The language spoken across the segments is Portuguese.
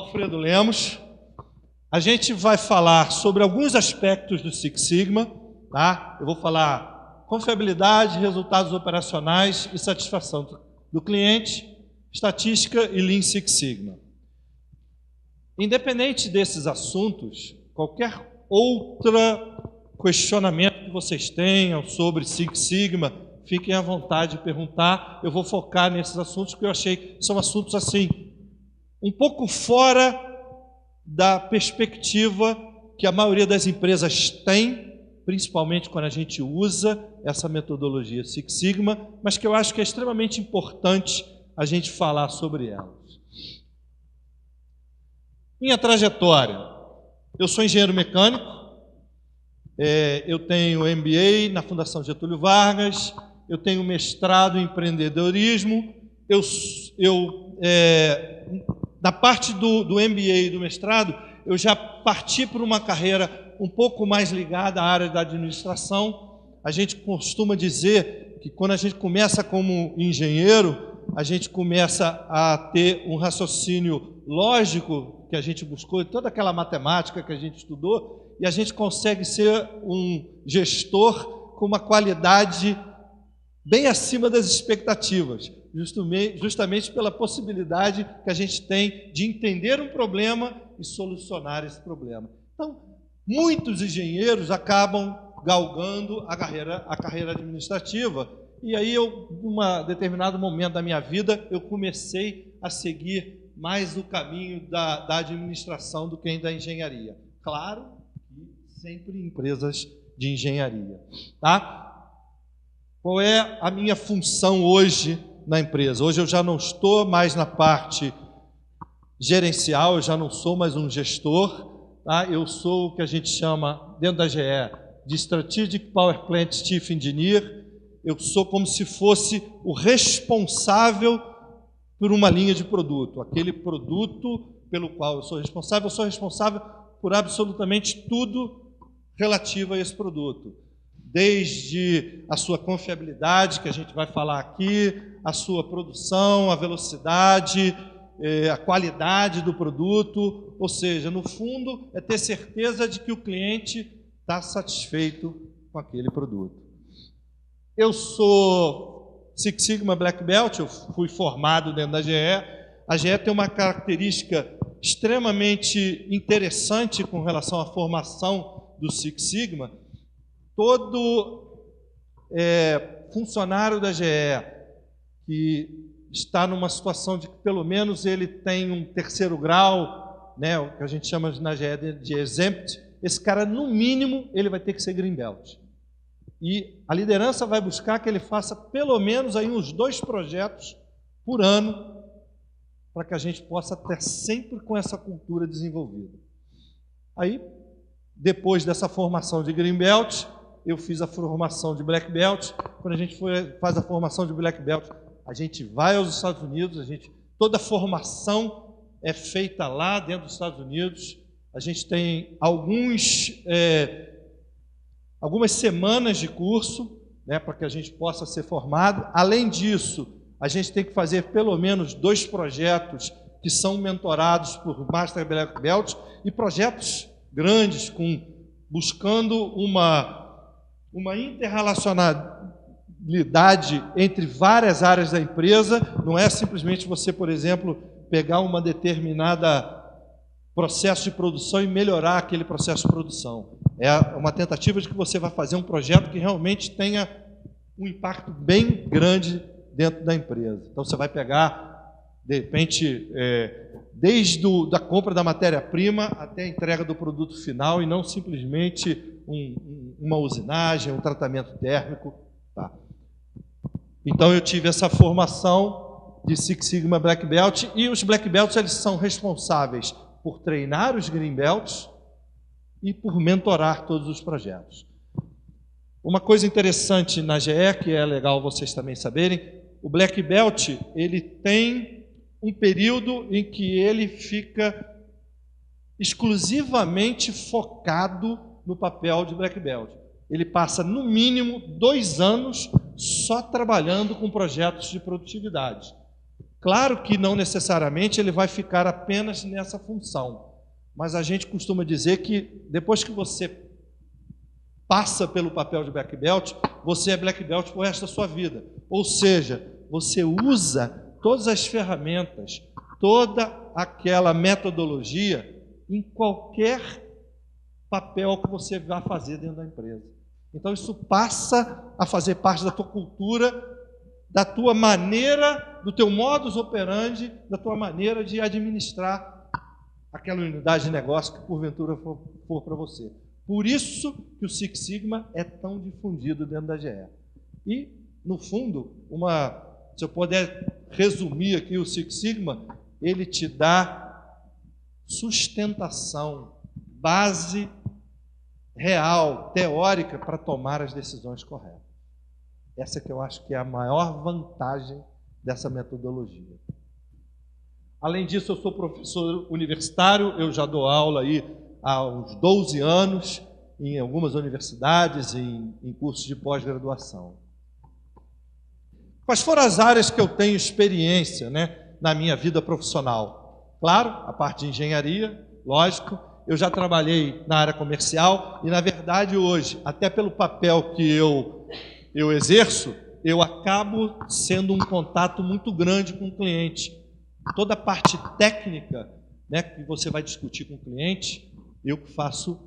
Alfredo Lemos. A gente vai falar sobre alguns aspectos do Six Sigma, tá? Eu vou falar confiabilidade, resultados operacionais e satisfação do cliente, estatística e Lean Six Sigma. Independente desses assuntos, qualquer outro questionamento que vocês tenham sobre Six Sigma, fiquem à vontade de perguntar. Eu vou focar nesses assuntos que eu achei que são assuntos assim, um pouco fora da perspectiva que a maioria das empresas tem, principalmente quando a gente usa essa metodologia Six Sigma, mas que eu acho que é extremamente importante a gente falar sobre elas. Minha trajetória. Eu sou engenheiro mecânico, eu tenho MBA na Fundação Getúlio Vargas, eu tenho mestrado em empreendedorismo, da parte do MBA e do mestrado, eu já parti para uma carreira um pouco mais ligada à área da administração. A gente costuma dizer que quando a gente começa como engenheiro, a gente começa a ter um raciocínio lógico que a gente buscou, toda aquela matemática que a gente estudou, e a gente consegue ser um gestor com uma qualidade bem acima das expectativas, justamente pela possibilidade que a gente tem de entender um problema e solucionar esse problema. Então, muitos engenheiros acabam galgando a carreira administrativa, e aí num determinado momento da minha vida, eu comecei a seguir mais o caminho da administração do que da engenharia. Claro que sempre em empresas de engenharia, tá? Qual é a minha função hoje na empresa? Hoje eu já não estou mais na parte gerencial, eu já não sou mais um gestor, tá? Eu sou o que a gente chama, dentro da GE, de Strategic Power Plant Chief Engineer. Eu sou como se fosse o responsável por uma linha de produto. Aquele produto pelo qual eu sou responsável por absolutamente tudo relativo a esse produto. Desde a sua confiabilidade, que a gente vai falar aqui, a sua produção, a velocidade, a qualidade do produto, ou seja, no fundo, é ter certeza de que o cliente está satisfeito com aquele produto. Eu sou Six Sigma Black Belt, eu fui formado dentro da GE. A GE tem uma característica extremamente interessante com relação à formação do Six Sigma. Todo funcionário da GE que está numa situação de que pelo menos ele tem um terceiro grau, né, o que a gente chama na GE de exempt, esse cara, no mínimo, ele vai ter que ser Green Belt. E a liderança vai buscar que ele faça pelo menos aí uns 2 projetos por ano, para que a gente possa ter sempre com essa cultura desenvolvida. Aí, depois dessa formação de Green Belt, eu fiz a formação de Black Belt. Quando a gente faz a formação de Black Belt, a gente vai aos Estados Unidos, toda a formação é feita lá dentro dos Estados Unidos. A gente tem algumas semanas de curso, né, para que a gente possa ser formado. Além disso, a gente tem que fazer pelo menos 2 projetos que são mentorados por Master Black Belt e projetos grandes, buscando uma interrelacionalidade entre várias áreas da empresa. Não é simplesmente você, por exemplo, pegar uma determinada processo de produção e melhorar aquele processo de produção. É uma tentativa de que você vai fazer um projeto que realmente tenha um impacto bem grande dentro da empresa. Então, você vai pegar, de repente, desde a compra da matéria-prima até a entrega do produto final, e não simplesmente uma usinagem, um tratamento térmico. Tá? Então, eu tive essa formação de Six Sigma Black Belt, e os Black Belts eles são responsáveis por treinar os Green Belts e por mentorar todos os projetos. Uma coisa interessante na GE, que é legal vocês também saberem, o Black Belt ele tem um período em que ele fica exclusivamente focado no papel de Black Belt. Ele passa, no mínimo, 2 anos só trabalhando com projetos de produtividade. Claro que não necessariamente ele vai ficar apenas nessa função, mas a gente costuma dizer que depois que você passa pelo papel de black belt, você é black belt pro resto da sua vida. Ou seja, você usa todas as ferramentas, toda aquela metodologia em qualquer papel que você vá fazer dentro da empresa. Então isso passa a fazer parte da tua cultura, da tua maneira, do teu modus operandi, da tua maneira de administrar aquela unidade de negócio que porventura for para você. Por isso que o Six Sigma é tão difundido dentro da GE. E, no fundo, se eu puder resumir aqui o Six Sigma, ele te dá sustentação, base real, teórica, para tomar as decisões corretas. Essa que eu acho que é a maior vantagem dessa metodologia. Além disso, eu sou professor universitário, eu já dou aula aí há uns 12 anos em algumas universidades, em cursos de pós-graduação. Quais foram as áreas que eu tenho experiência, na minha vida profissional? Claro, a parte de engenharia, lógico. Eu já trabalhei na área comercial e, na verdade, hoje, até pelo papel que eu exerço, eu acabo sendo um contato muito grande com o cliente. Toda a parte técnica, que você vai discutir com o cliente, eu que faço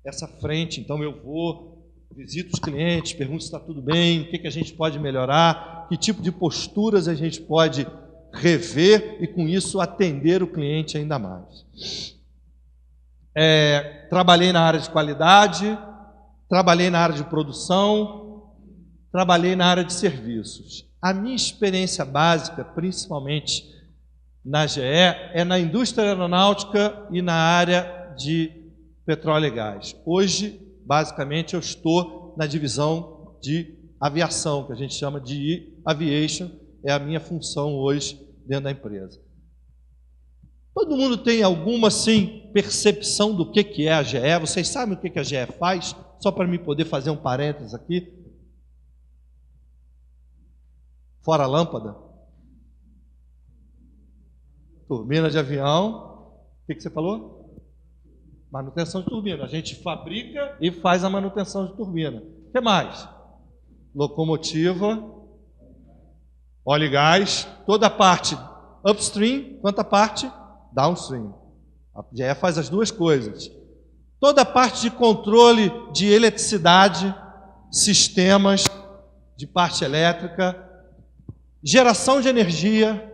essa frente. Então eu vou, visito os clientes, pergunto se está tudo bem, o que a gente pode melhorar, que tipo de posturas a gente pode rever e com isso atender o cliente ainda mais. Trabalhei na área de qualidade, trabalhei na área de produção, trabalhei na área de serviços. A minha experiência básica, principalmente na GE, é na indústria aeronáutica e na área de petróleo e gás. Hoje, basicamente, eu estou na divisão de aviação, que a gente chama de aviation, é a minha função hoje dentro da empresa. Todo mundo tem alguma, percepção do que é a GE? Vocês sabem o que a GE faz? Só para mim poder fazer um parênteses aqui. Fora a lâmpada. Turbina de avião. O que você falou? Manutenção de turbina. A gente fabrica e faz a manutenção de turbina. O que mais? Locomotiva, óleo e gás, toda a parte upstream, quanto a parte downstream. A GE faz as duas coisas. Toda a parte de controle de eletricidade, sistemas de parte elétrica, geração de energia,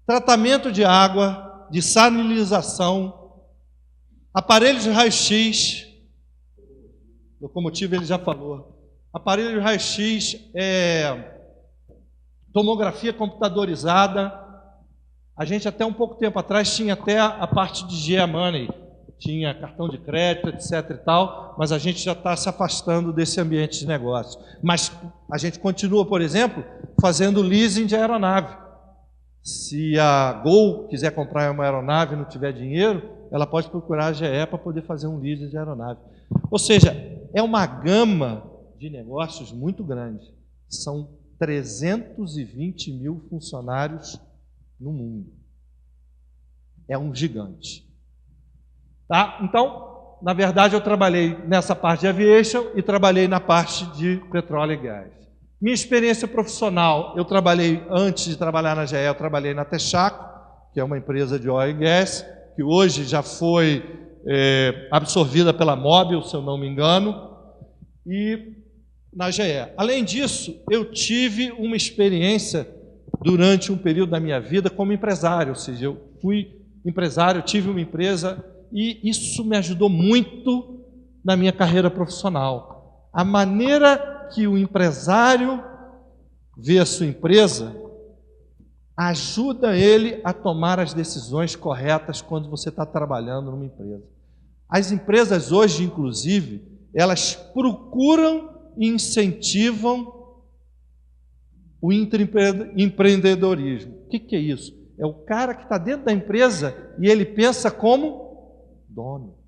tratamento de água, de salinização, aparelhos de raio-x, locomotiva ele já falou, aparelho de raio-x, tomografia computadorizada. A gente até um pouco tempo atrás tinha até a parte de G-Money, tinha cartão de crédito, etc. e tal, mas a gente já está se afastando desse ambiente de negócio. Mas a gente continua, por exemplo, fazendo leasing de aeronave. Se a Gol quiser comprar uma aeronave e não tiver dinheiro, ela pode procurar a GE para poder fazer um leasing de aeronave. Ou seja, é uma gama de negócios muito grande. São 320 mil funcionários no mundo. É um gigante. Tá? Então, na verdade, eu trabalhei nessa parte de aviation e trabalhei na parte de petróleo e gás. Minha experiência profissional, eu trabalhei, antes de trabalhar na GE, eu trabalhei na Texaco, que é uma empresa de oil e gas, que hoje já foi absorvida pela Mobil, se eu não me engano, e na GE. Além disso, eu tive uma experiência durante um período da minha vida como empresário, ou seja, eu fui empresário, tive uma empresa e isso me ajudou muito na minha carreira profissional. A maneira que o empresário vê a sua empresa ajuda ele a tomar as decisões corretas quando você está trabalhando numa empresa. As empresas hoje, inclusive, elas procuram e incentivam o empreendedorismo. O que é isso? É o cara que está dentro da empresa e ele pensa como dono.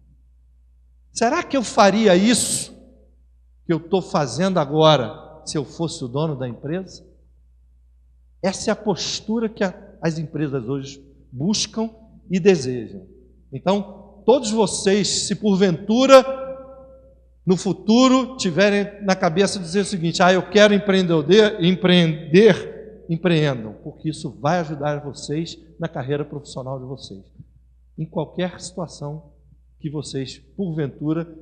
Será que eu faria isso que eu estou fazendo agora se eu fosse o dono da empresa? Essa é a postura que as empresas hoje buscam e desejam. Então, todos vocês, se porventura no futuro tiverem na cabeça dizer o seguinte: eu quero empreender, empreendam, porque isso vai ajudar vocês na carreira profissional de vocês, em qualquer situação que vocês, porventura,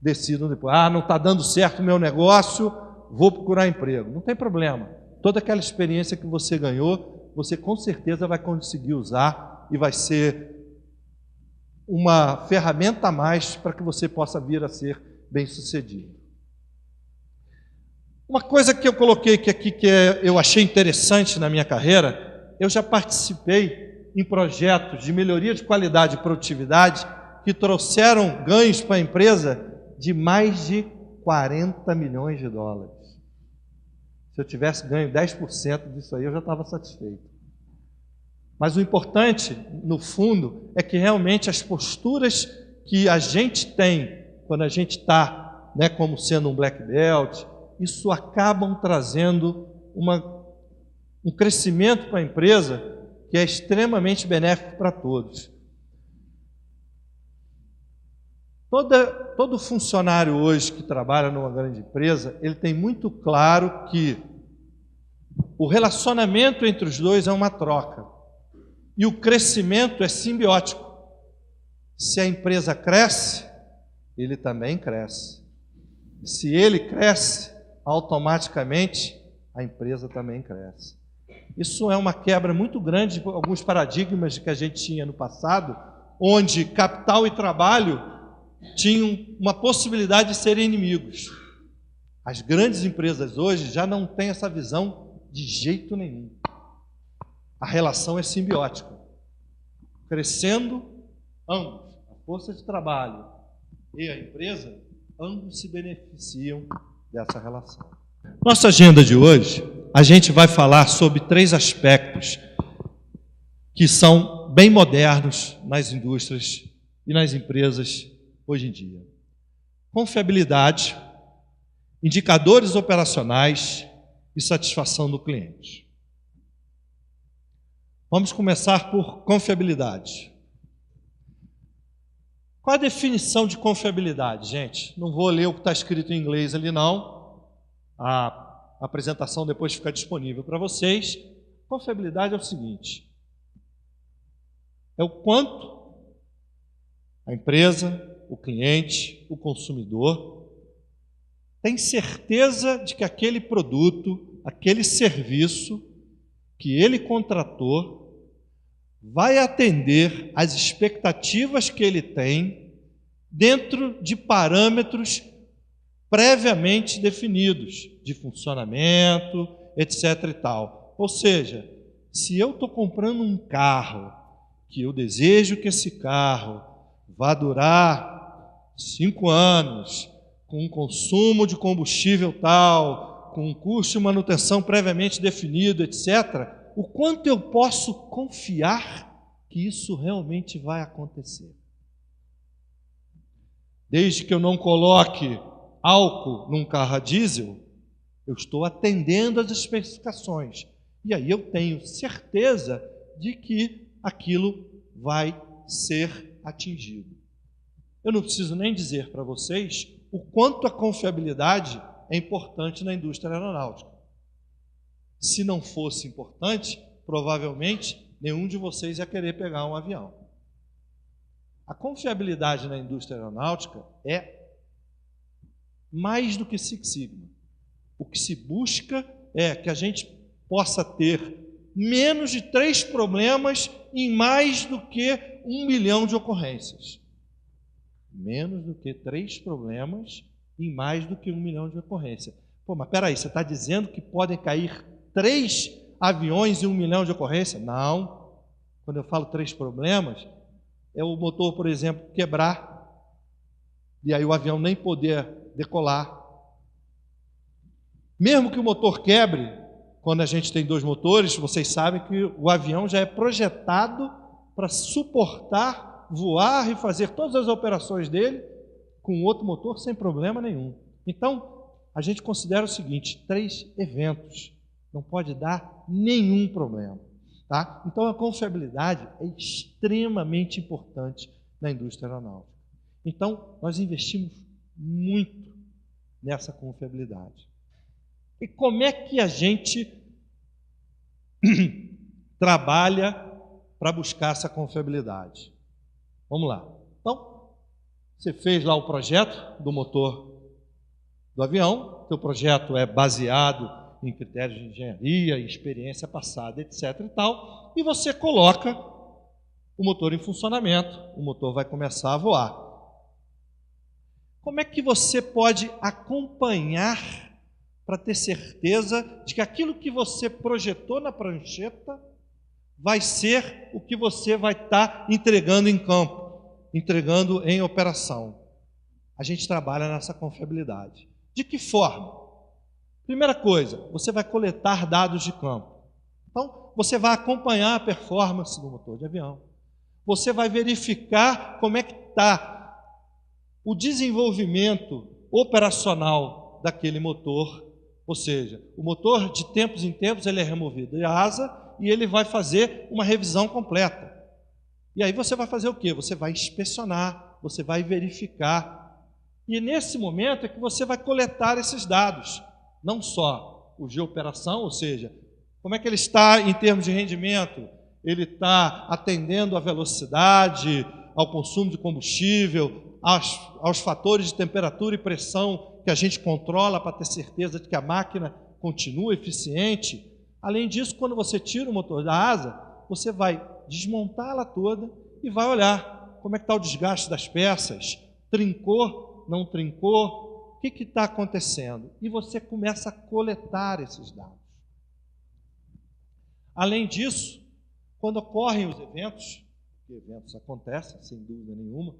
decidam depois: não está dando certo o meu negócio, vou procurar emprego. Não tem problema. Toda aquela experiência que você ganhou, você com certeza vai conseguir usar e vai ser uma ferramenta a mais para que você possa vir a ser bem-sucedido. Uma coisa que eu coloquei aqui que eu achei interessante na minha carreira, eu já participei em projetos de melhoria de qualidade e produtividade que trouxeram ganhos para a empresa de mais de 40 milhões de dólares. Se eu tivesse ganho 10% disso aí, eu já estava satisfeito. Mas o importante, no fundo, é que realmente as posturas que a gente tem quando a gente está, como sendo um black belt, isso acabam trazendo um crescimento para a empresa que é extremamente benéfico para todos. Todo funcionário hoje que trabalha numa grande empresa, ele tem muito claro que o relacionamento entre os dois é uma troca. E o crescimento é simbiótico. Se a empresa cresce, ele também cresce. Se ele cresce, automaticamente a empresa também cresce. Isso é uma quebra muito grande de alguns paradigmas que a gente tinha no passado, onde capital e trabalho tinham uma possibilidade de serem inimigos. As grandes empresas hoje já não têm essa visão de jeito nenhum. A relação é simbiótica. Crescendo, ambos, a força de trabalho e a empresa, ambos se beneficiam dessa relação. Nossa agenda de hoje, a gente vai falar sobre 3 aspectos que são bem modernos nas indústrias e nas empresas hoje em dia: confiabilidade, indicadores operacionais e satisfação do cliente. Vamos começar por confiabilidade. Qual a definição de confiabilidade, gente? Não vou ler o que está escrito em inglês ali, não. A apresentação depois fica disponível para vocês. Confiabilidade é o seguinte: é o quanto a empresa, o cliente, o consumidor tem certeza de que aquele produto, aquele serviço que ele contratou vai atender às expectativas que ele tem dentro de parâmetros previamente definidos, de funcionamento, etc. e tal. Ou seja, se eu estou comprando um carro, que eu desejo que esse carro vá durar 5 anos, com um consumo de combustível tal, com um custo de manutenção previamente definido, etc., o quanto eu posso confiar que isso realmente vai acontecer? Desde que eu não coloque álcool num carro a diesel, eu estou atendendo às especificações. E aí eu tenho certeza de que aquilo vai ser atingido. Eu não preciso nem dizer para vocês o quanto a confiabilidade é importante na indústria aeronáutica. Se não fosse importante, provavelmente nenhum de vocês ia querer pegar um avião. A confiabilidade na indústria aeronáutica é mais do que Six Sigma. O que se busca é que a gente possa ter menos de 3 problemas em mais do que 1 milhão de ocorrências. Menos do que 3 problemas em mais do que 1 milhão de ocorrências. Mas peraí, você está dizendo que podem cair 3 aviões e 1 milhão de ocorrências? Não. Quando eu falo 3 problemas, é o motor, por exemplo, quebrar, e aí o avião nem poder decolar. Mesmo que o motor quebre, quando a gente tem 2 motores, vocês sabem que o avião já é projetado para suportar, voar e fazer todas as operações dele com outro motor sem problema nenhum. Então, a gente considera o seguinte: 3 eventos. Não pode dar nenhum problema. Tá? Então, a confiabilidade é extremamente importante na indústria aeronáutica. Então, nós investimos muito nessa confiabilidade. E como é que a gente trabalha para buscar essa confiabilidade? Vamos lá. Então, você fez lá o projeto do motor do avião, seu projeto é baseado em critérios de engenharia, experiência passada, etc. e tal, e você coloca o motor em funcionamento, o motor vai começar a voar. Como é que você pode acompanhar para ter certeza de que aquilo que você projetou na prancheta vai ser o que você vai estar entregando em campo, entregando em operação? A gente trabalha nessa confiabilidade. De que forma? Primeira coisa, você vai coletar dados de campo. Então, você vai acompanhar a performance do motor de avião. Você vai verificar como é que está o desenvolvimento operacional daquele motor. Ou seja, o motor, de tempos em tempos, ele é removido da asa e ele vai fazer uma revisão completa. E aí você vai fazer o quê? Você vai inspecionar, você vai verificar. E nesse momento é que você vai coletar esses dados. Não só o de operação, ou seja, como é que ele está em termos de rendimento, ele está atendendo à velocidade, ao consumo de combustível, aos fatores de temperatura e pressão que a gente controla para ter certeza de que a máquina continua eficiente. Além disso, quando você tira o motor da asa, você vai desmontá-la toda e vai olhar como é que está o desgaste das peças, trincou, não trincou, o que está acontecendo? E você começa a coletar esses dados. Além disso, quando ocorrem os eventos, que eventos acontecem, sem dúvida nenhuma,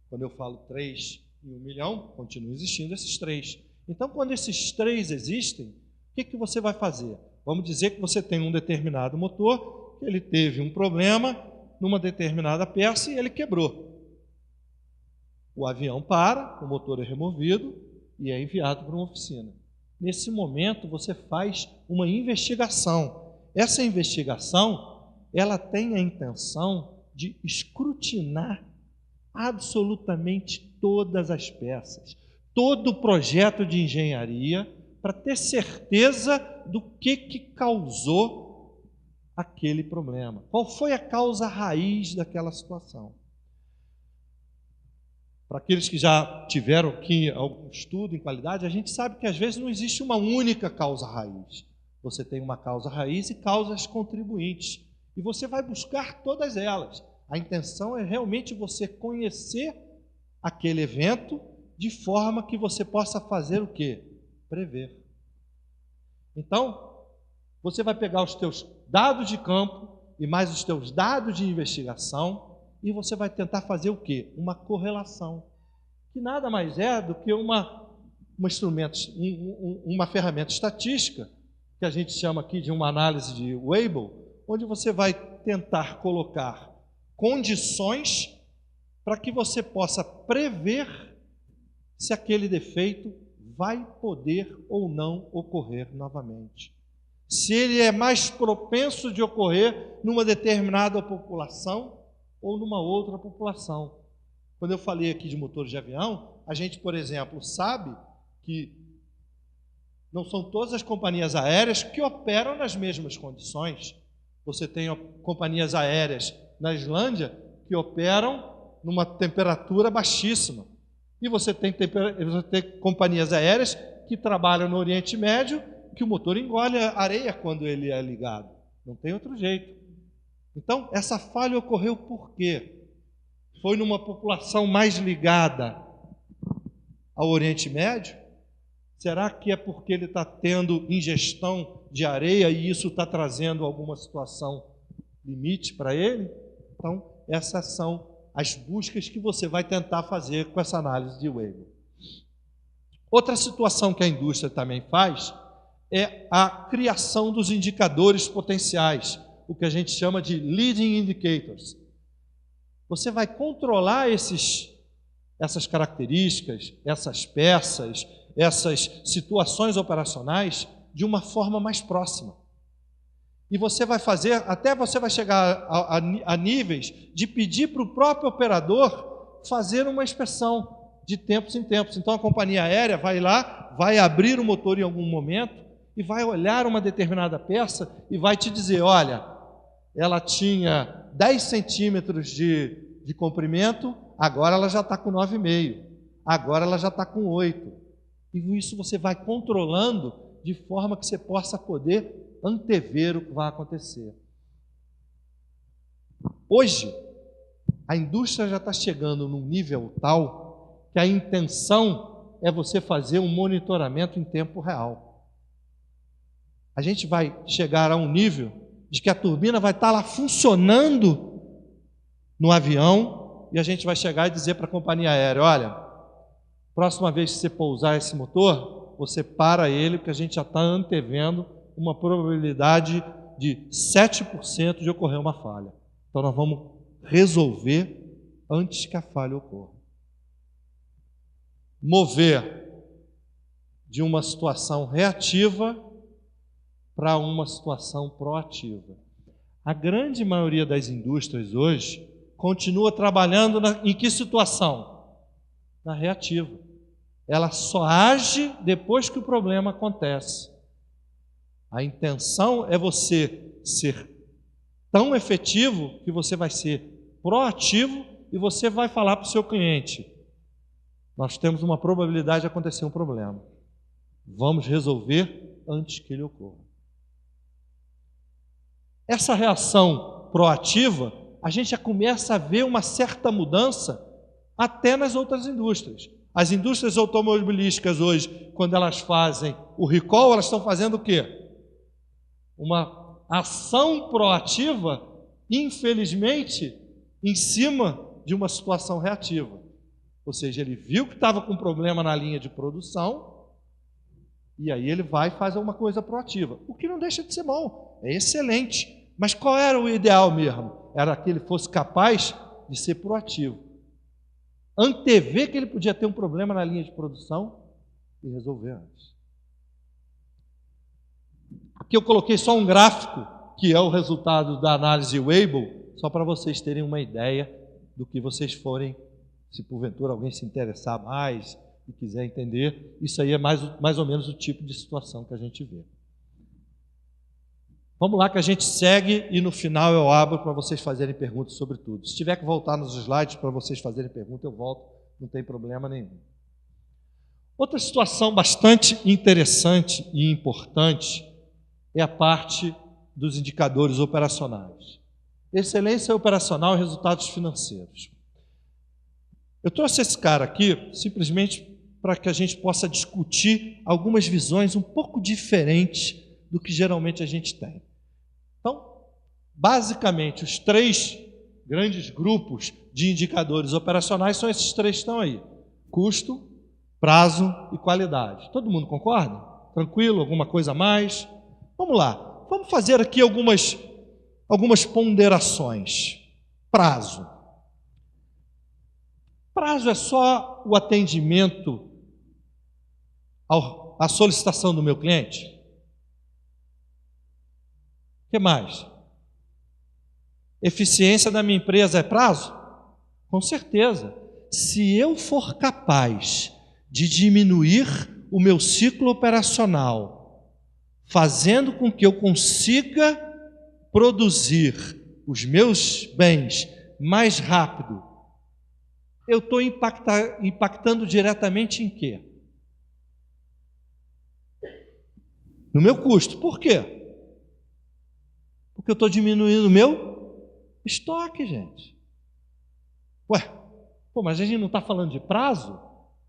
quando eu falo 3 em 1 milhão, continuam existindo esses 3. Então, quando esses 3 existem, o que você vai fazer? Vamos dizer que você tem um determinado motor, que ele teve um problema numa determinada peça e ele quebrou. O avião para, o motor é removido, e é enviado para uma oficina. Nesse momento, você faz uma investigação. Essa investigação, ela tem a intenção de escrutinar absolutamente todas as peças, todo o projeto de engenharia, para ter certeza do que causou aquele problema. Qual foi a causa raiz daquela situação? Para aqueles que já tiveram aqui algum estudo em qualidade, a gente sabe que às vezes não existe uma única causa raiz. Você tem uma causa raiz e causas contribuintes. E você vai buscar todas elas. A intenção é realmente você conhecer aquele evento de forma que você possa fazer o quê? Prever. Então, você vai pegar os teus dados de campo e mais os teus dados de investigação e você vai tentar fazer o quê? Uma correlação, que nada mais é do que uma ferramenta estatística, que a gente chama aqui de uma análise de Weibull, onde você vai tentar colocar condições para que você possa prever se aquele defeito vai poder ou não ocorrer novamente. Se ele é mais propenso de ocorrer numa determinada população ou numa outra população. Quando eu falei aqui de motores de avião, a gente, por exemplo, sabe que não são todas as companhias aéreas que operam nas mesmas condições. Você tem companhias aéreas na Islândia que operam numa temperatura baixíssima. E você tem companhias aéreas que trabalham no Oriente Médio que o motor engole areia quando ele é ligado. Não tem outro jeito. Então, essa falha ocorreu por quê? Foi numa população mais ligada ao Oriente Médio? Será que é porque ele está tendo ingestão de areia e isso está trazendo alguma situação limite para ele? Então, essas são as buscas que você vai tentar fazer com essa análise de Weibull. Outra situação que a indústria também faz é a criação dos indicadores potenciais, o que a gente chama de leading indicators. Você vai controlar essas características, essas peças, essas situações operacionais de uma forma mais próxima. E você vai fazer, até você vai chegar a níveis de pedir para o próprio operador fazer uma inspeção de tempos em tempos. Então a companhia aérea vai lá, vai abrir o motor em algum momento e vai olhar uma determinada peça e vai te dizer, olha, ela tinha 10 centímetros de comprimento, agora ela já está com 9,5, agora ela já está com 8. E isso você vai controlando de forma que você possa poder antever o que vai acontecer. Hoje, a indústria já está chegando num nível tal que a intenção é você fazer um monitoramento em tempo real. A gente vai chegar a um nível de que a turbina vai estar lá funcionando no avião e a gente vai chegar e dizer para a companhia aérea, olha, próxima vez que você pousar esse motor, você para ele, porque a gente já está antevendo uma probabilidade de 7% de ocorrer uma falha. Então nós vamos resolver antes que a falha ocorra. Mover de uma situação reativa para uma situação proativa. A grande maioria das indústrias hoje continua trabalhando em que situação? Na reativa. Ela só age depois que o problema acontece. A intenção é você ser tão efetivo que você vai ser proativo e você vai falar para o seu cliente, nós temos uma probabilidade de acontecer um problema. Vamos resolver antes que ele ocorra. Essa reação proativa, a gente já começa a ver uma certa mudança até nas outras indústrias. As indústrias automobilísticas hoje, quando elas fazem o recall, elas estão fazendo o quê? Uma ação proativa, infelizmente, em cima de uma situação reativa. Ou seja, ele viu que estava com problema na linha de produção e aí ele vai e faz uma coisa proativa. O que não deixa de ser bom, é excelente. Mas qual era o ideal mesmo? Era que ele fosse capaz de ser proativo. Antever que ele podia ter um problema na linha de produção e resolver antes. Aqui eu coloquei só um gráfico, que é o resultado da análise Weibull, só para vocês terem uma ideia do que vocês forem, se porventura alguém se interessar mais e quiser entender, isso aí é mais ou menos o tipo de situação que a gente vê. Vamos lá que a gente segue e no final eu abro para vocês fazerem perguntas sobre tudo. Se tiver que voltar nos slides para vocês fazerem pergunta, eu volto, não tem problema nenhum. Outra situação bastante interessante e importante é a parte dos indicadores operacionais. Excelência operacional e resultados financeiros. Eu trouxe esse cara aqui simplesmente para que a gente possa discutir algumas visões um pouco diferentes do que geralmente a gente tem. Então, basicamente, os 3 grandes grupos de indicadores operacionais são esses 3 que estão aí: custo, prazo e qualidade. Todo mundo concorda? Tranquilo? Alguma coisa a mais? Vamos lá, vamos fazer aqui algumas ponderações. Prazo. Prazo é só o atendimento à solicitação do meu cliente? O que mais? Eficiência da minha empresa é prazo? Com certeza. Se eu for capaz de diminuir o meu ciclo operacional, fazendo com que eu consiga produzir os meus bens mais rápido, eu estou impactando diretamente em quê? No meu custo. Por quê? Porque eu estou diminuindo o meu estoque, gente. Ué, mas a gente não está falando de prazo?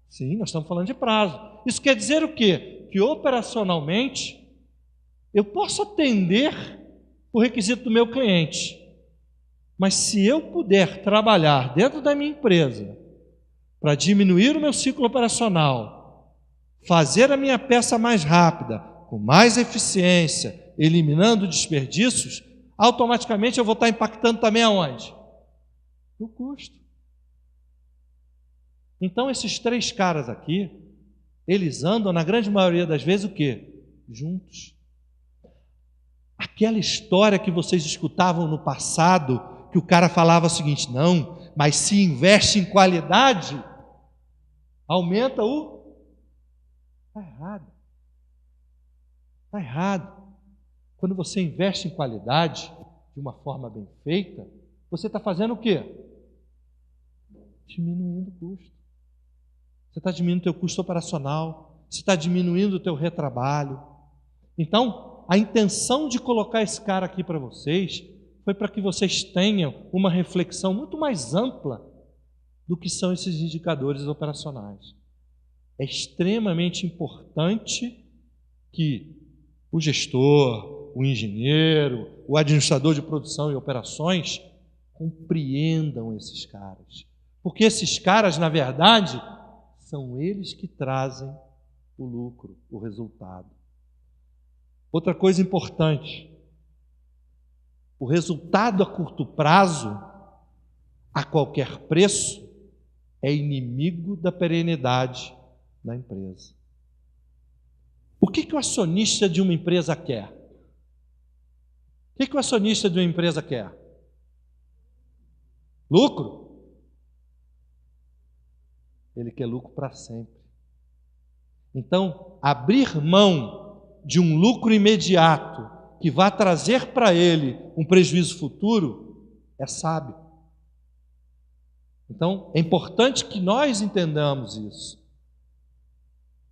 Sim, nós estamos falando de prazo. Isso quer dizer o quê? Que operacionalmente eu posso atender o requisito do meu cliente, mas se eu puder trabalhar dentro da minha empresa para diminuir o meu ciclo operacional, fazer a minha peça mais rápida, com mais eficiência, eliminando desperdícios, automaticamente eu vou estar impactando também aonde? No custo. Então esses 3 caras aqui, eles andam na grande maioria das vezes o quê? Juntos. Aquela história que vocês escutavam no passado, que o cara falava o seguinte: não, mas se investe em qualidade, aumenta o... Está errado. Está errado. Quando você investe em qualidade, de uma forma bem feita, você está fazendo o quê? Diminuindo o custo. Você está diminuindo o teu custo operacional, você está diminuindo o teu retrabalho. Então, a intenção de colocar esse cara aqui para vocês foi para que vocês tenham uma reflexão muito mais ampla do que são esses indicadores operacionais. É extremamente importante que o gestor, o engenheiro, o administrador de produção e operações compreendam esses caras. Porque esses caras, na verdade, são eles que trazem o lucro, o resultado. Outra coisa importante, o resultado a curto prazo, a qualquer preço, é inimigo da perenidade da empresa. O que o acionista de uma empresa quer? O que o acionista de uma empresa quer? Lucro? Ele quer lucro para sempre. Então, abrir mão de um lucro imediato que vai trazer para ele um prejuízo futuro é sábio. Então, é importante que nós entendamos isso.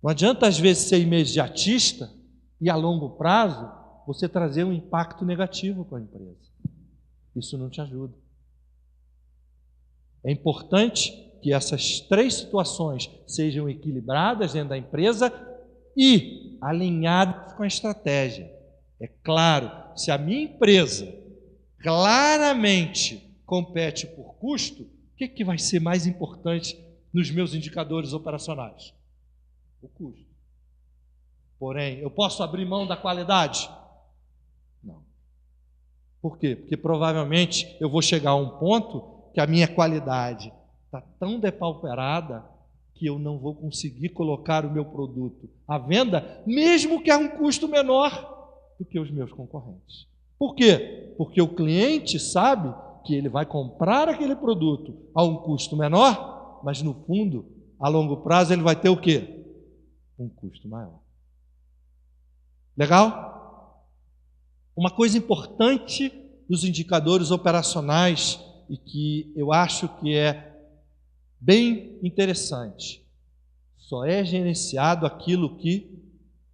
Não adianta, às vezes, ser imediatista e, a longo prazo, você trazer um impacto negativo para a empresa. Isso não te ajuda. É importante que essas três situações sejam equilibradas dentro da empresa e alinhadas com a estratégia. É claro, se a minha empresa claramente compete por custo, o que vai ser mais importante nos meus indicadores operacionais? O custo. Porém, eu posso abrir mão da qualidade? Não. Por quê? Porque provavelmente eu vou chegar a um ponto que a minha qualidade está tão depauperada que eu não vou conseguir colocar o meu produto à venda, mesmo que a um custo menor do que os meus concorrentes. Por quê? Porque o cliente sabe que ele vai comprar aquele produto a um custo menor, mas no fundo, a longo prazo, ele vai ter o quê? Um custo maior. Legal? Uma coisa importante dos indicadores operacionais e que eu acho que é bem interessante, só é gerenciado aquilo que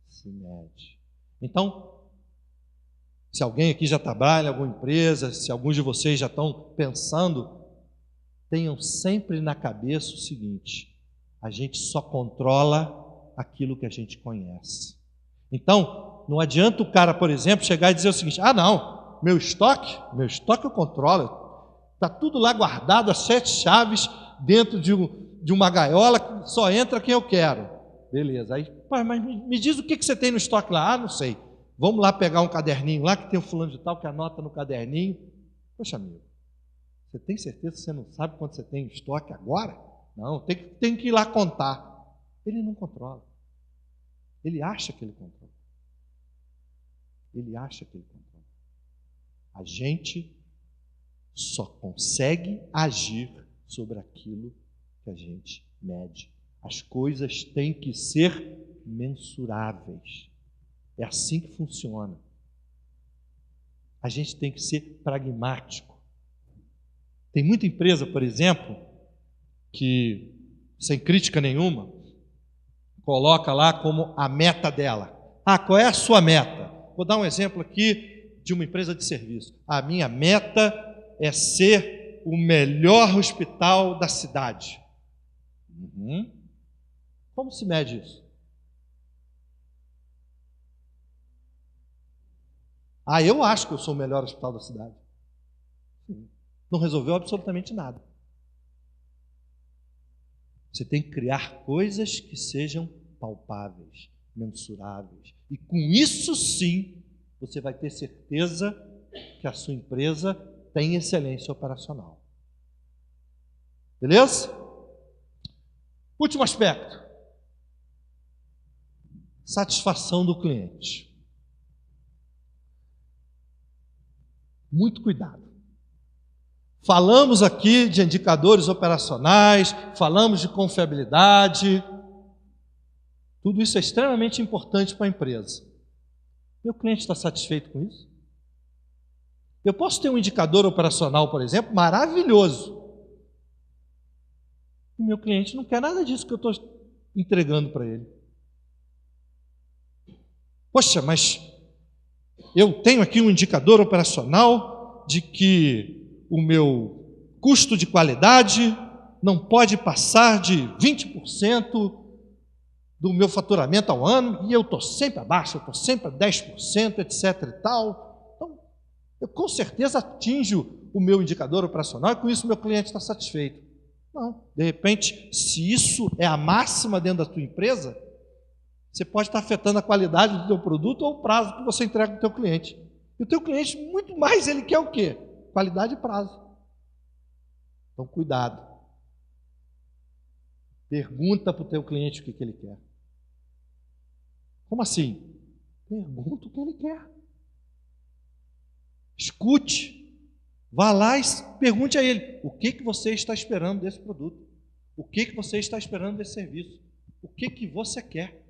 se mede. Então, se alguém aqui já trabalha em alguma empresa, se alguns de vocês já estão pensando, tenham sempre na cabeça o seguinte: a gente só controla aquilo que a gente conhece. Então, não adianta o cara, por exemplo, chegar e dizer o seguinte: ah, não, meu estoque eu controlo, está tudo lá guardado, as 7 chaves dentro de uma gaiola, que só entra quem eu quero. Beleza, aí, mas me diz o que você tem no estoque lá? Ah, não sei. Vamos lá pegar um caderninho lá, que tem um fulano de tal que anota no caderninho. Poxa, amigo, você tem certeza que você não sabe quanto você tem em estoque agora? Não, tem que ir lá contar. Ele não controla. Ele acha que ele controla. Ele acha que ele controla. A gente só consegue agir sobre aquilo que a gente mede. As coisas têm que ser mensuráveis. É assim que funciona. A gente tem que ser pragmático. Tem muita empresa, por exemplo, que, sem crítica nenhuma, coloca lá como a meta dela. Ah, qual é a sua meta? Vou dar um exemplo aqui de uma empresa de serviço. A minha meta é ser o melhor hospital da cidade. Como se mede isso? Ah, eu acho que eu sou o melhor hospital da cidade. Não resolveu absolutamente nada. Você tem que criar coisas que sejam palpáveis, mensuráveis. E com isso sim, você vai ter certeza que a sua empresa tem excelência operacional. Beleza? Último aspecto. Satisfação do cliente. Muito cuidado. Falamos aqui de indicadores operacionais, falamos de confiabilidade. Tudo isso é extremamente importante para a empresa. Meu cliente está satisfeito com isso? Eu posso ter um indicador operacional, por exemplo, maravilhoso. E meu cliente não quer nada disso que eu estou entregando para ele. Poxa, mas eu tenho aqui um indicador operacional de que o meu custo de qualidade não pode passar de 20% do meu faturamento ao ano, e eu estou sempre abaixo, eu estou sempre a 10%, etc. e tal. Então, eu com certeza atinjo o meu indicador operacional e com isso meu cliente está satisfeito. Não, de repente, se isso é a máxima dentro da tua empresa, você pode estar afetando a qualidade do teu produto ou o prazo que você entrega para o teu cliente. E o teu cliente, muito mais, ele quer o quê? Qualidade e prazo. Então, cuidado. Pergunta para o teu cliente o que ele quer. Como assim? Pergunta o que ele quer. Escute. Vá lá e pergunte a ele, o que você está esperando desse produto? O que você está esperando desse serviço? O que você quer?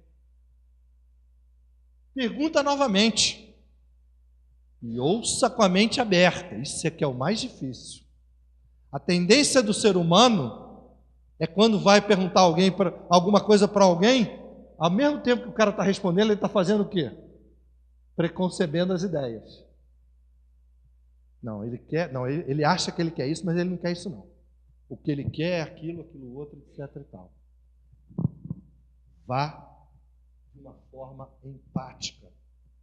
Pergunta novamente. E ouça com a mente aberta. Isso é que é o mais difícil. A tendência do ser humano é quando vai perguntar alguma coisa para alguém, ao mesmo tempo que o cara está respondendo, ele está fazendo o quê? Preconcebendo as ideias. Não, ele acha que ele quer isso, mas ele não quer isso não. O que ele quer é aquilo outro, etc. e tal. Vá de uma forma empática.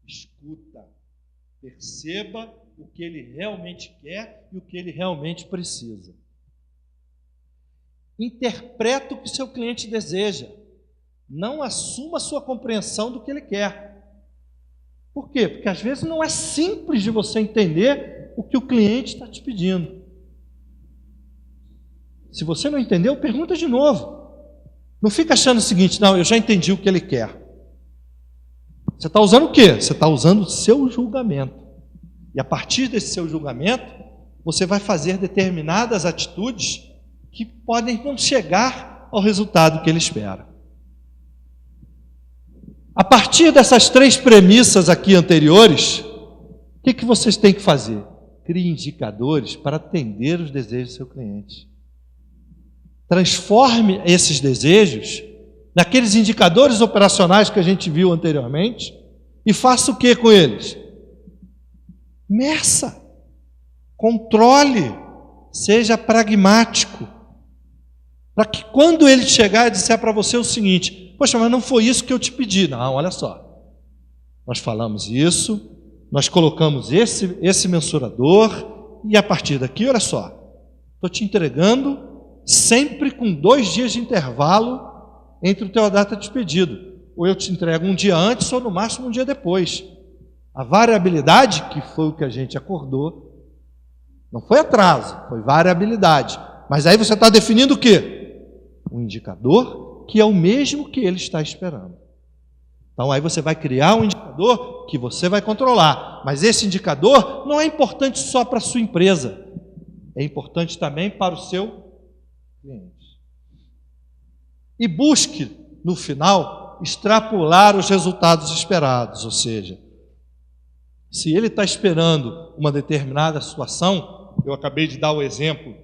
Escuta. Perceba o que ele realmente quer e o que ele realmente precisa. Interpreta o que seu cliente deseja. Não assuma a sua compreensão do que ele quer. Por quê? Porque às vezes não é simples de você entender o que o cliente está te pedindo. Se você não entendeu, pergunta de novo. Não fica achando o seguinte, não, eu já entendi o que ele quer. Você está usando o quê? Você está usando o seu julgamento. E a partir desse seu julgamento, você vai fazer determinadas atitudes que podem não chegar ao resultado que ele espera. A partir dessas 3 premissas aqui anteriores, o que vocês têm que fazer? Crie indicadores para atender os desejos do seu cliente. Transforme esses desejos naqueles indicadores operacionais que a gente viu anteriormente e faça o que com eles? Meça, controle, seja pragmático, para que quando ele chegar e disser para você o seguinte, poxa, mas não foi isso que eu te pedi. Não, olha só, nós falamos isso, nós colocamos esse mensurador e a partir daqui, olha só, estou te entregando sempre com 2 dias de intervalo entre o teu data de pedido. Ou eu te entrego um dia antes ou no máximo um dia depois. A variabilidade, que foi o que a gente acordou, não foi atraso, foi variabilidade. Mas aí você está definindo o quê? Um indicador que é o mesmo que ele está esperando. Então aí você vai criar um indicador que você vai controlar. Mas esse indicador não é importante só para a sua empresa. É importante também para o seu cliente. E busque, no final, extrapolar os resultados esperados. Ou seja, se ele está esperando uma determinada situação, eu acabei de dar o exemplo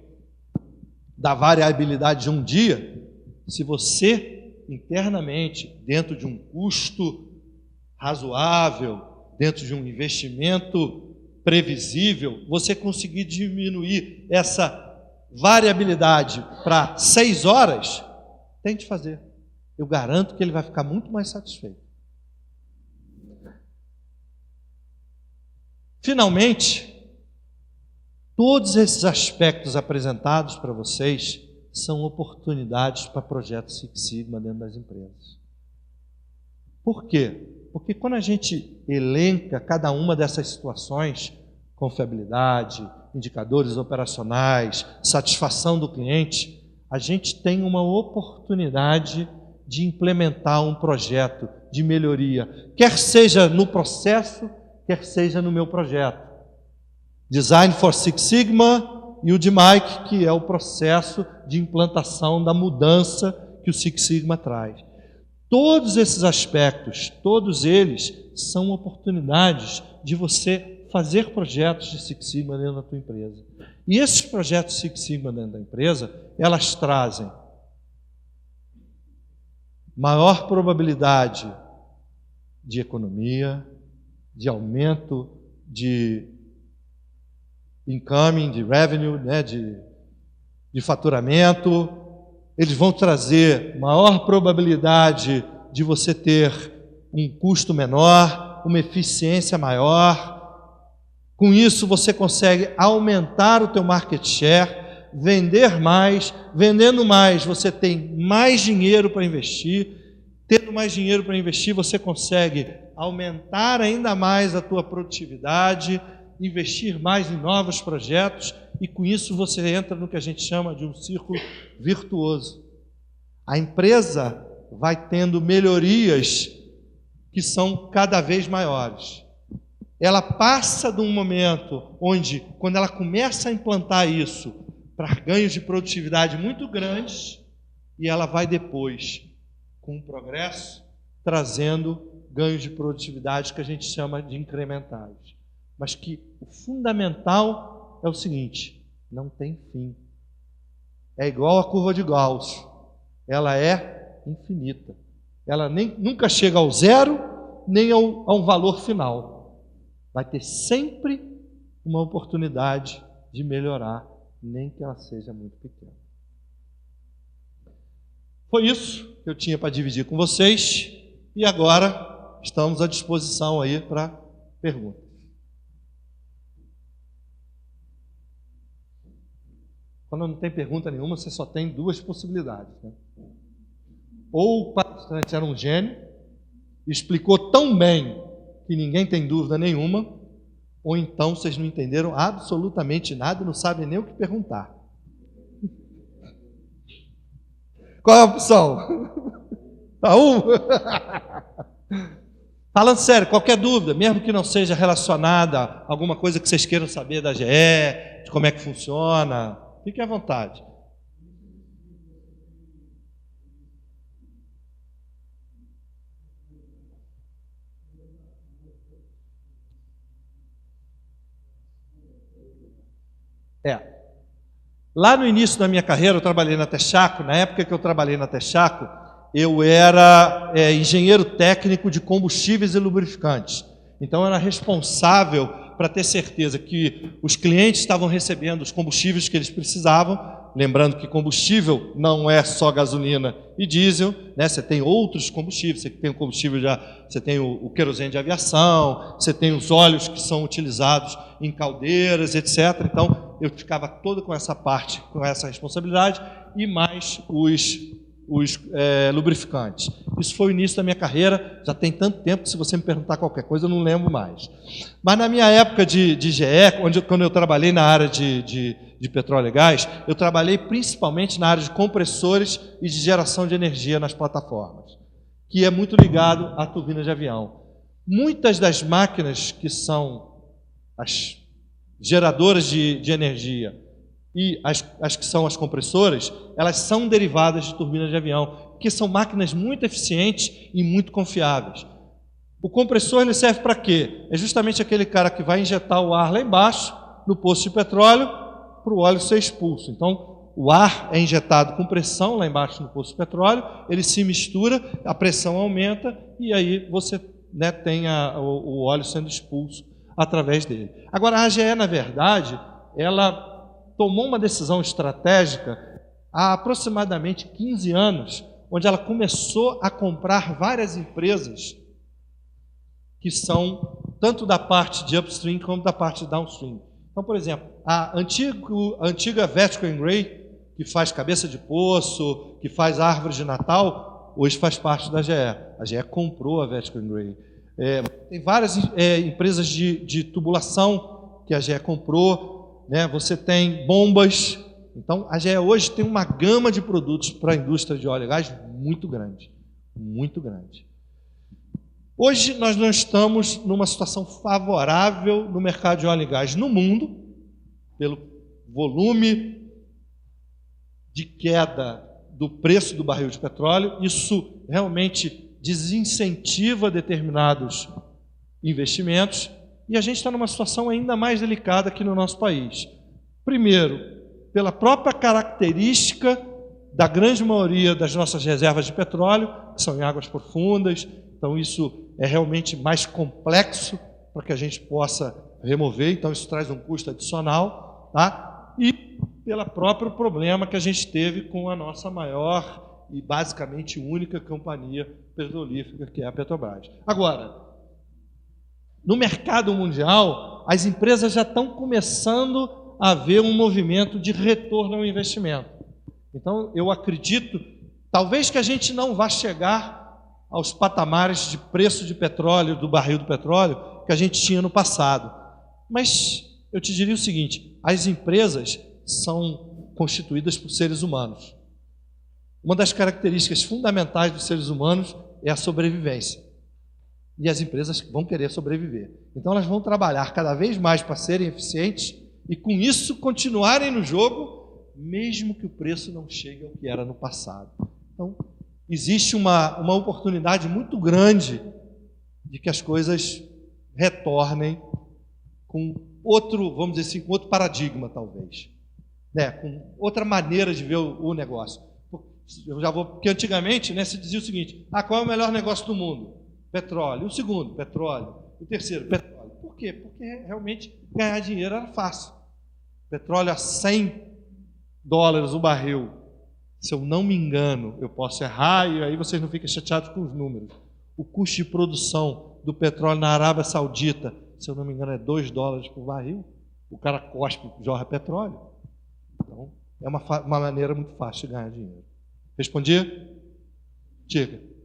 da variabilidade de um dia, se você internamente, dentro de um custo razoável, dentro de um investimento previsível, você conseguir diminuir essa variabilidade para 6 horas, tente fazer. Eu garanto que ele vai ficar muito mais satisfeito. Finalmente, todos esses aspectos apresentados para vocês são oportunidades para projetos Six Sigma dentro das empresas. Por quê? Porque quando a gente elenca cada uma dessas situações, confiabilidade, indicadores operacionais, satisfação do cliente, a gente tem uma oportunidade de implementar um projeto de melhoria, quer seja no processo, quer seja no meu projeto. Design for Six Sigma e o DMAIC, que é o processo de implantação da mudança que o Six Sigma traz. Todos esses aspectos, todos eles são oportunidades de você fazer projetos de Six Sigma dentro da tua empresa. E esses projetos Six Sigma dentro da empresa, elas trazem maior probabilidade de economia, de aumento de incoming, de revenue, né, de faturamento. Eles vão trazer maior probabilidade de você ter um custo menor, uma eficiência maior. Com isso, você consegue aumentar o teu market share, vender mais. Vendendo mais, você tem mais dinheiro para investir. Tendo mais dinheiro para investir, você consegue aumentar ainda mais a tua produtividade, investir mais em novos projetos, e com isso você entra no que a gente chama de um círculo virtuoso. A empresa vai tendo melhorias que são cada vez maiores. Ela passa de um momento onde, quando ela começa a implantar isso, para ganhos de produtividade muito grandes, e ela vai depois, com o progresso, trazendo ganhos de produtividade que a gente chama de incrementais. Mas que o fundamental é o seguinte: não tem fim. É igual a curva de Gauss. Ela é infinita. Ela nunca chega ao zero, nem a um valor final. Vai ter sempre uma oportunidade de melhorar, nem que ela seja muito pequena. Foi isso que eu tinha para dividir com vocês, e agora estamos à disposição aí para perguntas. Quando não tem pergunta nenhuma, você só tem duas possibilidades, né? Ou o palestrante era um gênio, explicou tão bem que ninguém tem dúvida nenhuma, ou então vocês não entenderam absolutamente nada e não sabem nem o que perguntar. Qual é a opção? A Falando sério, qualquer dúvida, mesmo que não seja relacionada a alguma coisa que vocês queiram saber da GE, de como é que funciona, fiquem à vontade. Lá no início da minha carreira, eu trabalhei na Texaco. Na época que eu trabalhei na Texaco, eu era engenheiro técnico de combustíveis e lubrificantes. Então, eu era responsável para ter certeza que os clientes estavam recebendo os combustíveis que eles precisavam. Lembrando que combustível não é só gasolina e diesel, né? Você tem outros combustíveis, você tem o combustível, você tem o querosene de aviação, você tem os óleos que são utilizados em caldeiras, etc. Então, eu ficava todo com essa parte, com essa responsabilidade, e mais os lubrificantes. Isso foi o início da minha carreira, já tem tanto tempo que se você me perguntar qualquer coisa, eu não lembro mais. Mas na minha época de GE, quando eu trabalhei na área de petróleo e gás, eu trabalhei principalmente na área de compressores e de geração de energia nas plataformas, que é muito ligado à turbina de avião. Muitas das máquinas que são as geradoras de energia e as que são as compressoras, elas são derivadas de turbinas de avião, que são máquinas muito eficientes e muito confiáveis. O compressor ele serve para quê? É justamente aquele cara que vai injetar o ar lá embaixo, no poço de petróleo, para o óleo ser expulso. Então, o ar é injetado com pressão lá embaixo no poço de petróleo, ele se mistura, a pressão aumenta, e aí você, né, tem o óleo sendo expulso através dele. Agora, a AGE, na verdade, ela tomou uma decisão estratégica há aproximadamente 15 anos, onde ela começou a comprar várias empresas que são tanto da parte de upstream como da parte de downstream. Então, por exemplo, a antiga Vertical Gray, que faz cabeça de poço, que faz árvore de Natal, hoje faz parte da GE. A GE comprou a Vertical Gray. Tem várias empresas de tubulação que a GE comprou, né? Você tem bombas. Então, a GE hoje tem uma gama de produtos para a indústria de óleo e gás muito grande, muito grande. Hoje nós não estamos numa situação favorável no mercado de óleo e gás no mundo, pelo volume de queda do preço do barril de petróleo. Isso realmente desincentiva determinados investimentos, e a gente está numa situação ainda mais delicada aqui no nosso país. Primeiro, pela própria característica da grande maioria das nossas reservas de petróleo, que são em águas profundas, então isso é realmente mais complexo para que a gente possa remover, então isso traz um custo adicional, tá? E pelo próprio problema que a gente teve com a nossa maior e basicamente única companhia petrolífera, que é a Petrobras. Agora, no mercado mundial, as empresas já estão começando a ver um movimento de retorno ao investimento. Então, eu acredito, talvez que a gente não vá chegar aos patamares de preço de petróleo, do barril do petróleo, que a gente tinha no passado. Mas eu te diria o seguinte, as empresas são constituídas por seres humanos. Uma das características fundamentais dos seres humanos é a sobrevivência. E as empresas vão querer sobreviver. Então elas vão trabalhar cada vez mais para serem eficientes e com isso continuarem no jogo, mesmo que o preço não chegue ao que era no passado. Então, existe uma oportunidade muito grande de que as coisas retornem com outro, vamos dizer assim, com outro paradigma, talvez. Né? Com outra maneira de ver o negócio. Eu já vou, porque antigamente, né, se dizia o seguinte, qual é o melhor negócio do mundo? Petróleo. O segundo, petróleo. O terceiro, petróleo. Por quê? Porque realmente ganhar dinheiro era fácil. Petróleo a $100 o barril. Se eu não me engano, eu posso errar e aí vocês não ficam chateados com os números. O custo de produção do petróleo na Arábia Saudita, se eu não me engano, é $2 por barril. O cara cospe, jorra petróleo. Então, é uma maneira muito fácil de ganhar dinheiro. Respondi? Diga.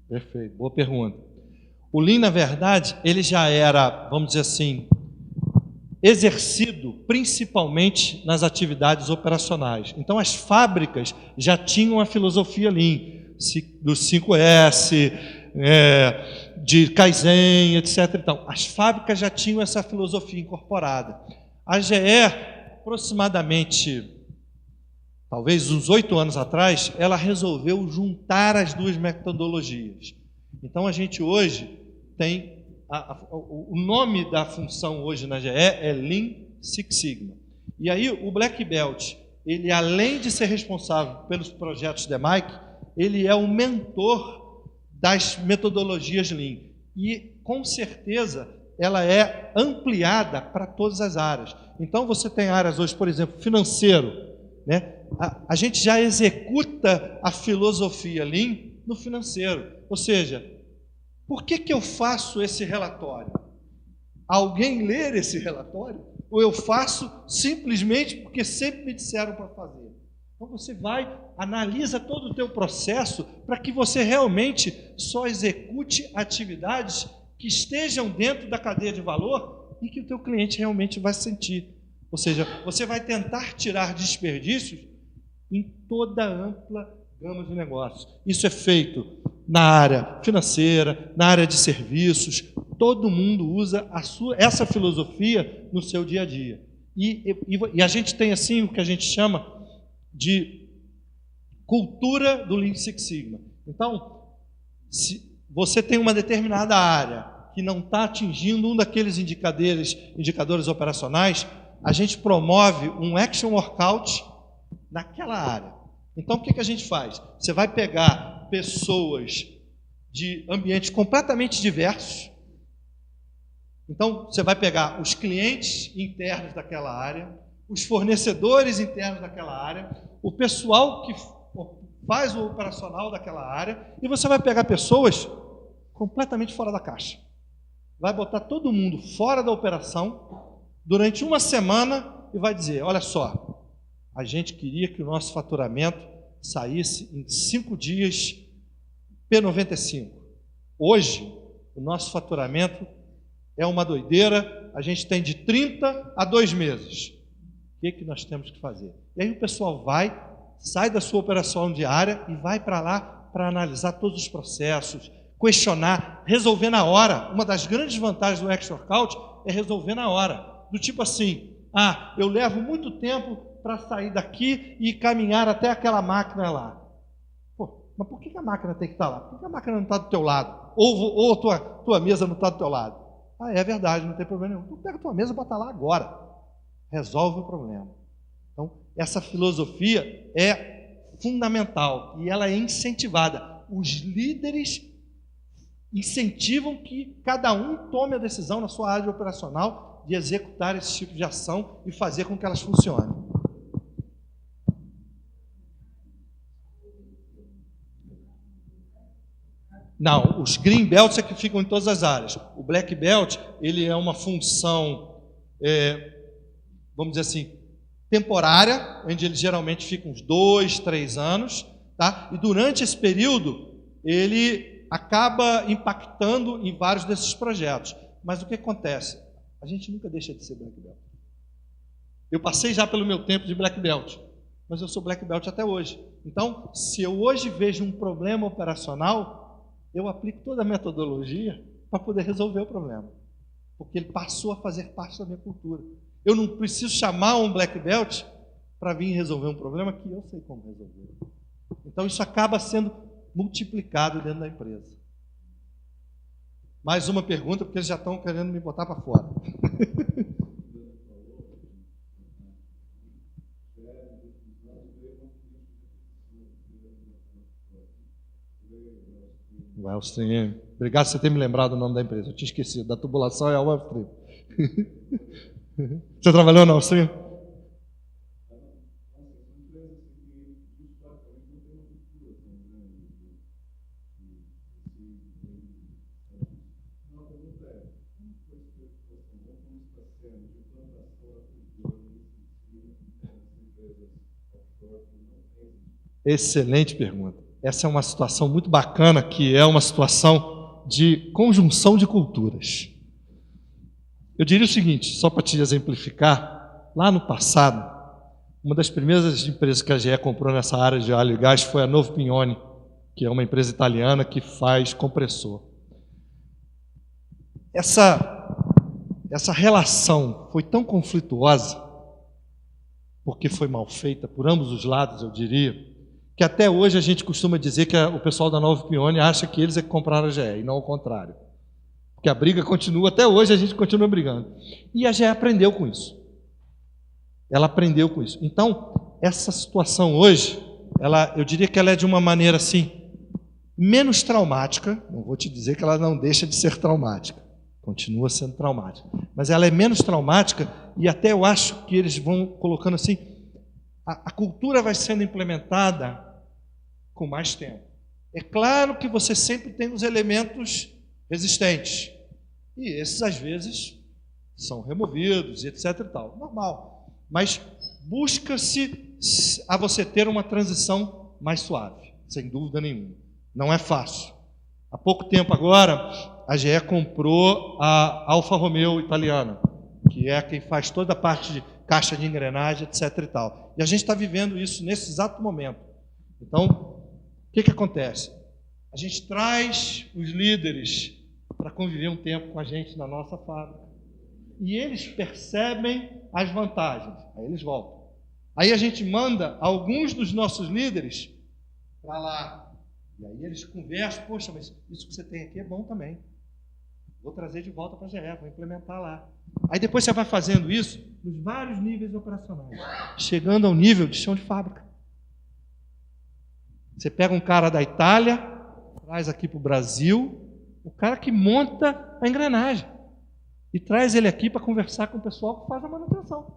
Perfeito, boa pergunta. O Lean, na verdade, ele já era, vamos dizer assim, exercido principalmente nas atividades operacionais. Então, as fábricas já tinham a filosofia Lean, do 5S, de Kaizen, etc. Então, as fábricas já tinham essa filosofia incorporada. A GE, aproximadamente, talvez uns 8 anos atrás, ela resolveu juntar as duas metodologias. Então, a gente hoje tem, o nome da função hoje na GE é Lean Six Sigma. E aí, o Black Belt, ele além de ser responsável pelos projetos de MAIC, ele é o mentor das metodologias Lean. E, com certeza, ela é ampliada para todas as áreas. Então, você tem áreas hoje, por exemplo, financeiro, né? A gente já executa a filosofia Lean no financeiro. Ou seja, por que eu faço esse relatório? Alguém ler esse relatório? Ou eu faço simplesmente porque sempre me disseram para fazer? Então você vai, analisa todo o teu processo para que você realmente só execute atividades que estejam dentro da cadeia de valor e que o teu cliente realmente vai sentir. Ou seja, você vai tentar tirar desperdícios em toda a ampla gama de negócios. Isso é feito na área financeira, na área de serviços. Todo mundo usa essa filosofia no seu dia a dia. E a gente tem assim o que a gente chama de cultura do Lean Six Sigma. Então, se você tem uma determinada área que não está atingindo um daqueles indicadores operacionais, a gente promove um action workout naquela área. Então, o que a gente faz? Você vai pegar pessoas de ambientes completamente diversos. Então, você vai pegar os clientes internos daquela área, os fornecedores internos daquela área, o pessoal que faz o operacional daquela área, e você vai pegar pessoas completamente fora da caixa. vai botar todo mundo fora da operação durante uma semana e vai dizer, olha só, a gente queria que o nosso faturamento saísse em 5 dias P95. Hoje, o nosso faturamento é uma doideira, a gente tem de 30 a 2 meses. O que nós temos que fazer? E aí o pessoal sai da sua operação diária e vai para lá para analisar todos os processos, questionar, resolver na hora. Uma das grandes vantagens do Ex-Workout é resolver na hora. Do tipo assim, eu levo muito tempo para sair daqui e caminhar até aquela máquina lá. Pô, mas por que a máquina tem que estar lá? Por que a máquina não está do teu lado? Ou a tua mesa não está do teu lado? É verdade, não tem problema nenhum. Então pega a tua mesa e bota lá agora. Resolve o problema. Então, essa filosofia é fundamental e ela é incentivada. Os líderes incentivam que cada um tome a decisão na sua área operacional de executar esse tipo de ação e fazer com que elas funcionem. Não, os Green Belts é que ficam em todas as áreas. O Black Belt, ele é uma função, vamos dizer assim, temporária, onde ele geralmente fica uns 2, 3 anos, tá? E durante esse período, ele acaba impactando em vários desses projetos. Mas o que acontece? A gente nunca deixa de ser Black Belt. Eu passei já pelo meu tempo de Black Belt, mas eu sou Black Belt até hoje. Então, se eu hoje vejo um problema operacional, eu aplico toda a metodologia para poder resolver o problema, porque ele passou a fazer parte da minha cultura. Eu não preciso chamar um Black Belt para vir resolver um problema que eu sei como resolver. Então, isso acaba sendo multiplicado dentro da empresa. Mais uma pergunta, porque eles já estão querendo me botar para fora. Wellstream. Obrigado por você ter me lembrado o nome da empresa. Eu tinha esquecido. Da tubulação é a Wellstream. Você trabalhou na Wellstream? Excelente pergunta. Essa é uma situação muito bacana, que é uma situação de conjunção de culturas. Eu diria o seguinte, só para te exemplificar, lá no passado, uma das primeiras empresas que a GE comprou nessa área de óleo e gás foi a Novo Pignone, que é uma empresa italiana que faz compressor. Essa relação foi tão conflituosa, porque foi mal feita por ambos os lados, eu diria, que até hoje a gente costuma dizer que o pessoal da Novo Pignone acha que eles é que compraram a GE, e não o contrário. Porque a briga continua, até hoje a gente continua brigando. E a GE aprendeu com isso. Ela aprendeu com isso. Então, essa situação hoje, eu diria que ela é de uma maneira assim, menos traumática, não vou te dizer que ela não deixa de ser traumática, continua sendo traumática, mas ela é menos traumática e até eu acho que eles vão colocando assim, a cultura vai sendo implementada com mais tempo. É claro que você sempre tem os elementos resistentes. E esses, às vezes, são removidos, etc. e tal. Normal. Mas busca-se a você ter uma transição mais suave, sem dúvida nenhuma. Não é fácil. Há pouco tempo agora, a GE comprou a Alfa Romeo italiana, que é quem faz toda a parte de caixa de engrenagem, etc. e tal. E a gente está vivendo isso nesse exato momento. Então, o que acontece? A gente traz os líderes para conviver um tempo com a gente na nossa fábrica. E eles percebem as vantagens. Aí eles voltam. Aí a gente manda alguns dos nossos líderes para lá. E aí eles conversam, poxa, mas isso que você tem aqui é bom também. Vou trazer de volta para a GE, vou implementar lá. Aí depois você vai fazendo isso nos vários níveis operacionais, chegando ao nível de chão de fábrica. Você pega um cara da Itália, traz aqui para o Brasil, o cara que monta a engrenagem, e traz ele aqui para conversar com o pessoal que faz a manutenção,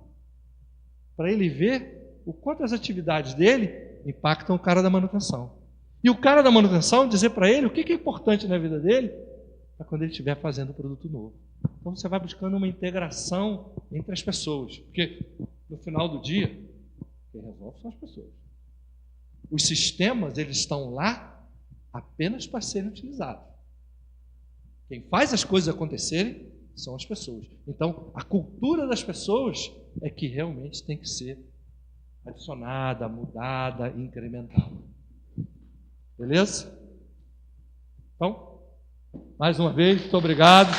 para ele ver o quanto as atividades dele impactam o cara da manutenção. E o cara da manutenção dizer para ele o que é importante na vida dele para quando ele estiver fazendo produto novo. Então você vai buscando uma integração entre as pessoas, porque no final do dia, quem resolve são as pessoas. Os sistemas, eles estão lá apenas para serem utilizados. Quem faz as coisas acontecerem são as pessoas. Então, a cultura das pessoas é que realmente tem que ser adicionada, mudada, incrementada. Beleza? Então, mais uma vez, muito obrigado.